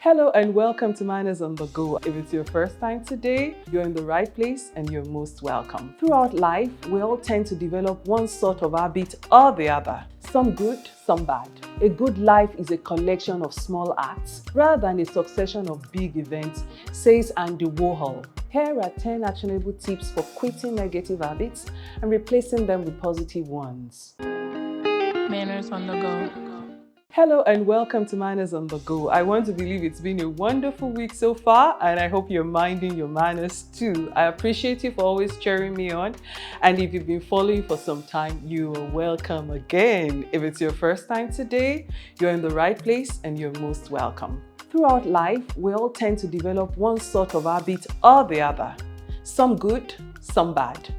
Hello and welcome to Manners on the Go. If it's your first time today, you're in the right place and you're most welcome. Throughout life, we all tend to develop one sort of habit or the other. Some good, some bad. A good life is a collection of small acts rather than a succession of big events, says Andy Warhol. Here are 10 actionable tips for quitting negative habits and replacing them with positive ones. Manners on the Go. Hello and welcome to Manners on the Go. I want to believe it's been a wonderful week so far and I hope you're minding your manners too. I appreciate you for always cheering me on, and if you've been following for some time, you are welcome again. If it's your first time today, you're in the right place and you're most welcome. Throughout life, we all tend to develop one sort of habit or the other. Some good, some bad.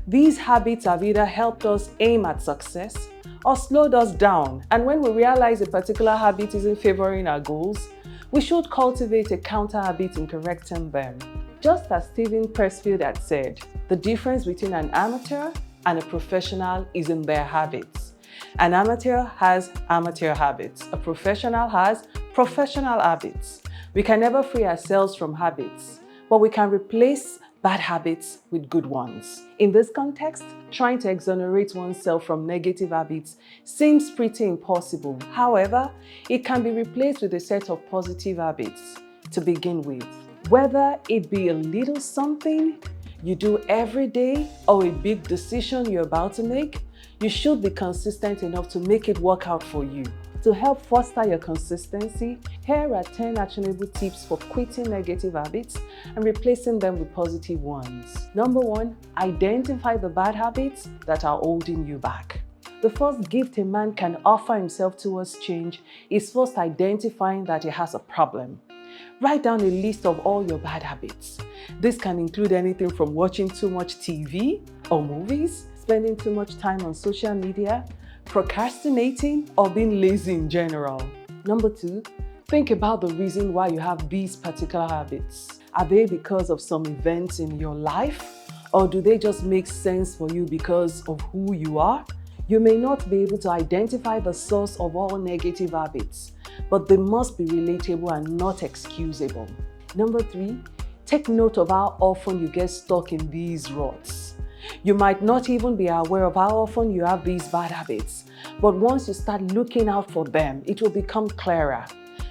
These habits have either helped us aim at success or slowed us down, and when we realize a particular habit isn't favoring our goals, we should cultivate a counter habit in correcting them. Just as Steven Pressfield had said, the difference between an amateur and a professional is in their habits. An amateur has amateur habits. A professional has professional habits. We can never free ourselves from habits, but we can replace bad habits with good ones. In this context, trying to exonerate oneself from negative habits seems pretty impossible. However, it can be replaced with a set of positive habits to begin with. Whether it be a little something you do every day or a big decision you're about to make, you should be consistent enough to make it work out for you. To help foster your consistency, here are 10 actionable tips for quitting negative habits and replacing them with positive ones. Number 1, identify the bad habits that are holding you back. The first gift a man can offer himself towards change is first identifying that he has a problem. Write down a list of all your bad habits. This can include anything from watching too much TV or movies, spending too much time on social media, procrastinating, or being lazy in general. Number 2, think about the reason why you have these particular habits. Are they because of some events in your life, or do they just make sense for you because of who you are? You may not be able to identify the source of all negative habits, but they must be relatable and not excusable. Number 3, take note of how often you get stuck in these ruts. You might not even be aware of how often you have these bad habits, but once you start looking out for them, it will become clearer.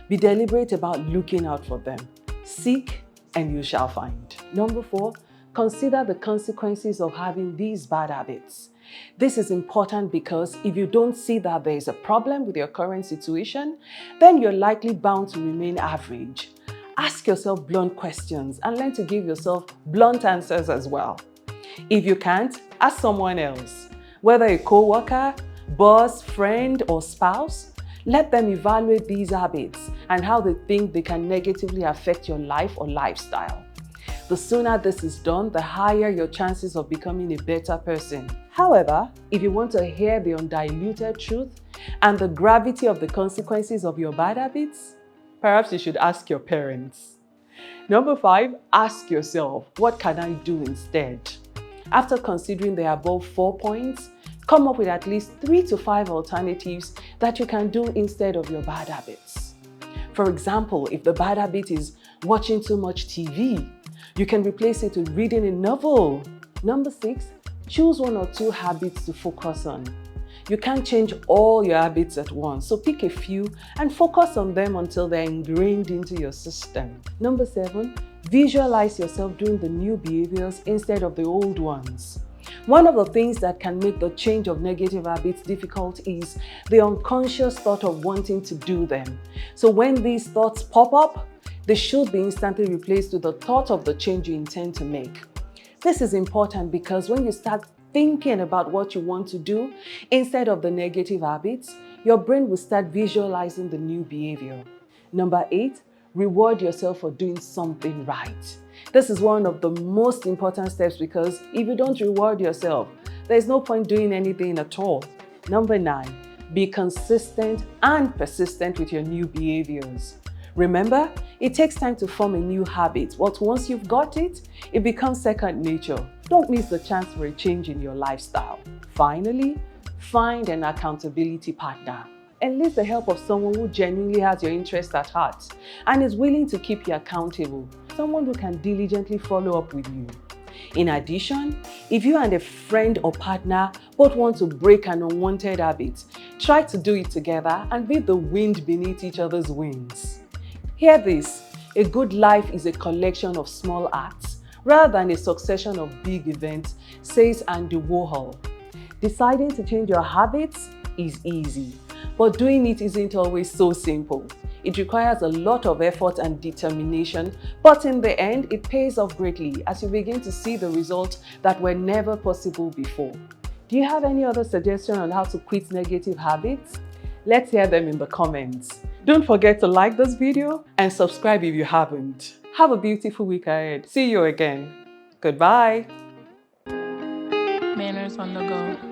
Be deliberate about looking out for them. Seek and you shall find. Number 4, consider the consequences of having these bad habits. This is important because if you don't see that there is a problem with your current situation, then you're likely bound to remain average. Ask yourself blunt questions and learn to give yourself blunt answers as well. If you can't, ask someone else, whether a co-worker, boss, friend, or spouse. Let them evaluate these habits and how they think they can negatively affect your life or lifestyle. The sooner this is done, the higher your chances of becoming a better person. However, if you want to hear the undiluted truth and the gravity of the consequences of your bad habits, perhaps you should ask your parents. Number 5, ask yourself, what can I do instead? After considering the above 4 points, come up with at least 3 to 5 alternatives that you can do instead of your bad habits. For example, if the bad habit is watching too much TV, you can replace it with reading a novel. Number 6, choose 1 or 2 habits to focus on. You can't change all your habits at once, so pick a few and focus on them until they're ingrained into your system. Number 7, visualize yourself doing the new behaviors instead of the old ones. One of the things that can make the change of negative habits difficult is the unconscious thought of wanting to do them. So when these thoughts pop up, they should be instantly replaced with the thought of the change you intend to make. This is important because when you start thinking about what you want to do instead of the negative habits, your brain will start visualizing the new behavior. Number 8, reward yourself for doing something right. This is one of the most important steps because if you don't reward yourself, there's no point doing anything at all. Number 9, be consistent and persistent with your new behaviors. Remember, it takes time to form a new habit, but once you've got it, it becomes second nature. Don't miss the chance for a change in your lifestyle. Finally, find an accountability partner. Enlist the help of someone who genuinely has your interest at heart and is willing to keep you accountable, someone who can diligently follow up with you. In addition, if you and a friend or partner both want to break an unwanted habit, try to do it together and be the wind beneath each other's wings. Hear this, a good life is a collection of small acts rather than a succession of big events, says Andy Warhol. Deciding to change your habits is easy, but doing it isn't always so simple. It requires a lot of effort and determination, but in the end, it pays off greatly as you begin to see the results that were never possible before. Do you have any other suggestion on how to quit negative habits? Let's hear them in the comments. Don't forget to like this video and subscribe if you haven't. Have a beautiful week ahead. See you again. Goodbye. Manners on the go.